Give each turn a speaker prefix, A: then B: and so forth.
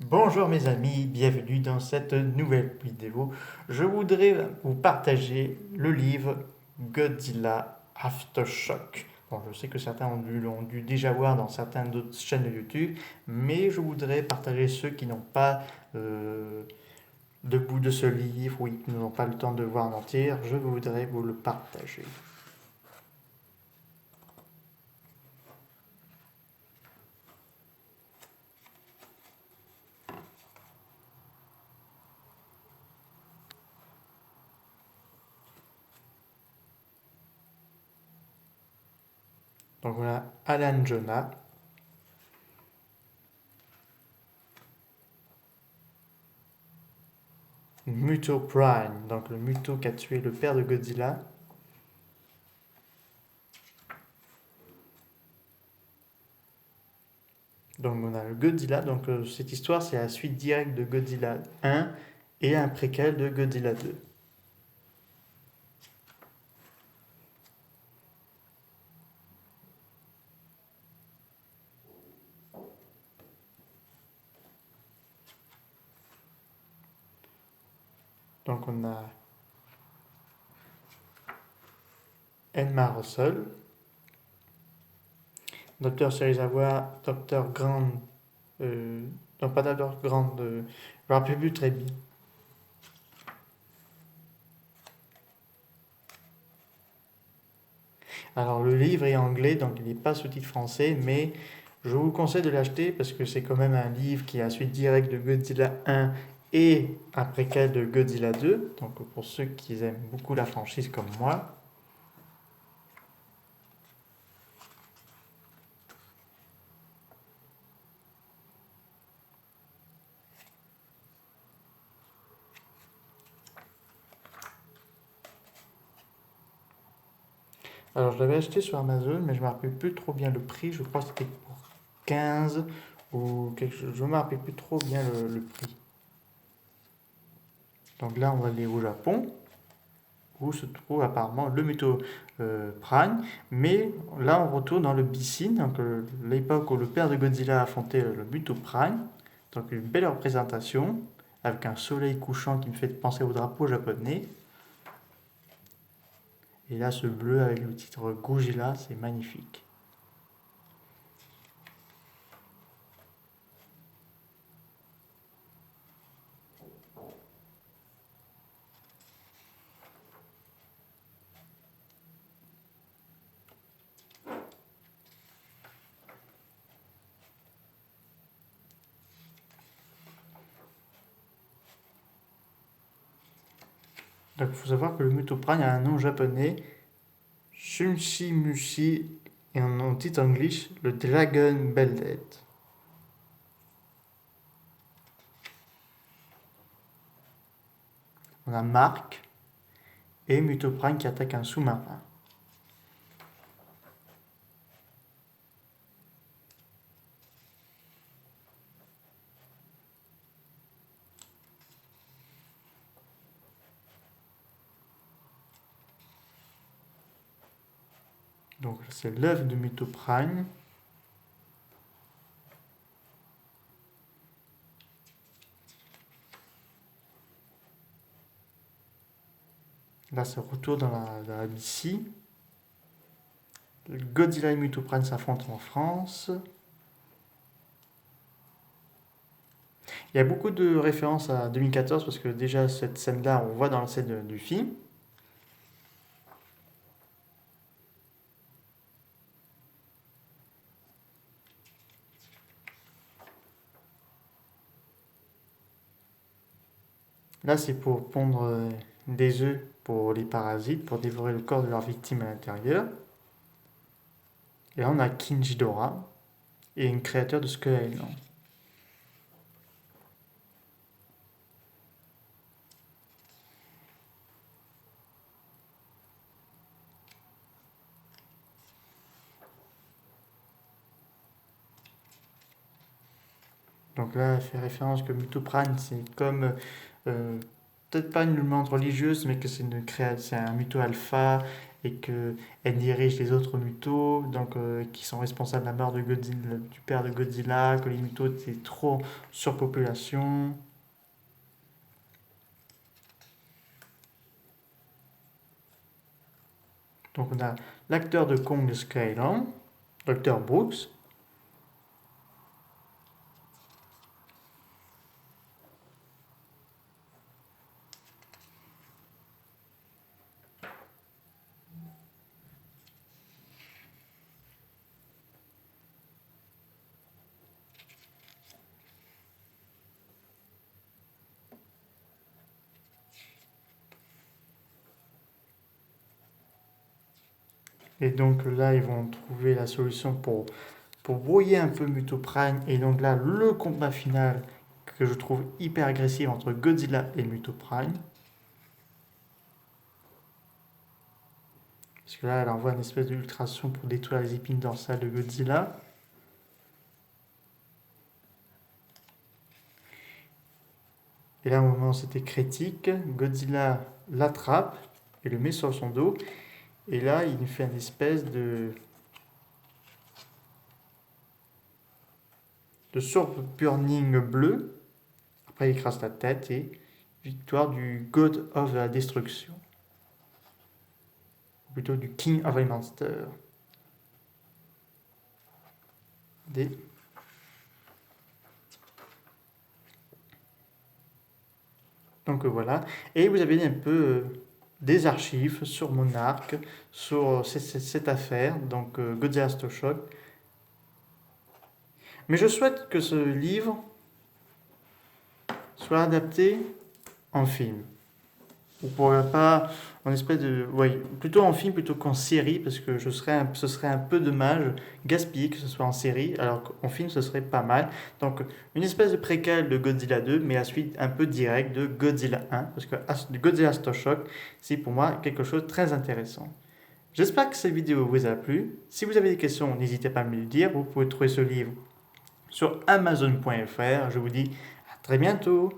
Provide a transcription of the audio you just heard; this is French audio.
A: Bonjour mes amis, bienvenue dans cette nouvelle vidéo. Je voudrais vous partager le livre Godzilla Aftershock. Bon, je sais que certains l'ont dû déjà voir dans certaines d'autres chaînes de YouTube, mais je voudrais partager ceux qui n'ont pas de bout de ce livre, oui, qui n'ont pas le temps de voir en entier. Je voudrais vous le partager. Donc voilà, Alan Jonah. Muto Prime, donc le Muto qui a tué le père de Godzilla. Donc on a le Godzilla, donc cette histoire c'est la suite directe de Godzilla 1 et un préquel de Godzilla 2. Donc on a Emma Russell, Dr. Serizawa, Dr. Grant, non pas Dr. Grant, je ne me rappelle plus très bien. Alors le livre est anglais, donc il n'est pas sous-titre français, mais je vous conseille de l'acheter parce que c'est quand même un livre qui est la suite directe de Godzilla 1 et un préquel de Godzilla 2. Donc pour ceux qui aiment beaucoup la franchise comme moi. Alors, je l'avais acheté sur Amazon, mais je ne me rappelle plus trop bien le prix. Je crois que c'était pour 15 ou quelque chose. Je ne me rappelle plus trop bien le prix. Donc là, on va aller au Japon, où se trouve apparemment le Muto Prime. Mais là, on retourne dans le BC, donc l'époque où le père de Godzilla affrontait le Muto Prime. Donc une belle représentation, avec un soleil couchant qui me fait penser au drapeau japonais. Et là, ce bleu avec le titre Godzilla, c'est magnifique. Donc, il faut savoir que le Mutoprane a un nom japonais, Shunshi-mushi, et en titre anglais, le Dragon Belted. On a Mark et Mutoprane qui attaque un sous-marin. Donc, c'est l'œuvre de Mutoprane. Là, c'est retour dans la BC. Godzilla et Mutoprane s'affrontent en France. Il y a beaucoup de références à 2014 parce que déjà, cette scène-là, on voit dans la scène du film. Là, c'est pour pondre des œufs pour les parasites, pour dévorer le corps de leur victime à l'intérieur. Et là, on a King Ghidorah et une créature de Skull Island. Donc là, elle fait référence que Mutoprane, c'est comme, euh, peut-être pas une demande religieuse, mais que c'est un mytho alpha et qu'elle dirige les autres mutos, donc qui sont responsables de la mort de Godzilla, du père de Godzilla, que les mutos étaient trop en surpopulation. Donc on a l'acteur de Kong Skyland, Dr. Brooks. Et donc là, ils vont trouver la solution pour brouiller un peu Muto Prime. Et donc là, le combat final que je trouve hyper agressif entre Godzilla et Muto Prime. Parce que là, elle envoie une espèce d'ultrason pour détruire les épines dorsales de Godzilla. Et là, au moment où c'était critique, Godzilla l'attrape et le met sur son dos. Et là, il fait une espèce de surburning bleu. Après, il écrase la tête et victoire du God of la Destruction. Ou plutôt du King of the Monster. Donc voilà. Et vous avez un peu des archives sur mon arc, sur cette affaire, donc Godzilla Aftershock. Mais je souhaite que ce livre soit adapté en film. Ou pourquoi pas en espèce de. Oui, plutôt en film plutôt qu'en série, parce que ce serait un peu dommage, gaspillé que ce soit en série, alors qu'en film ce serait pas mal. Donc une espèce de préquel de Godzilla 2, mais la suite un peu directe de Godzilla 1, parce que Godzilla Aftershock, c'est pour moi quelque chose de très intéressant. J'espère que cette vidéo vous a plu. Si vous avez des questions, n'hésitez pas à me le dire. Vous pouvez trouver ce livre sur Amazon.fr. Je vous dis à très bientôt.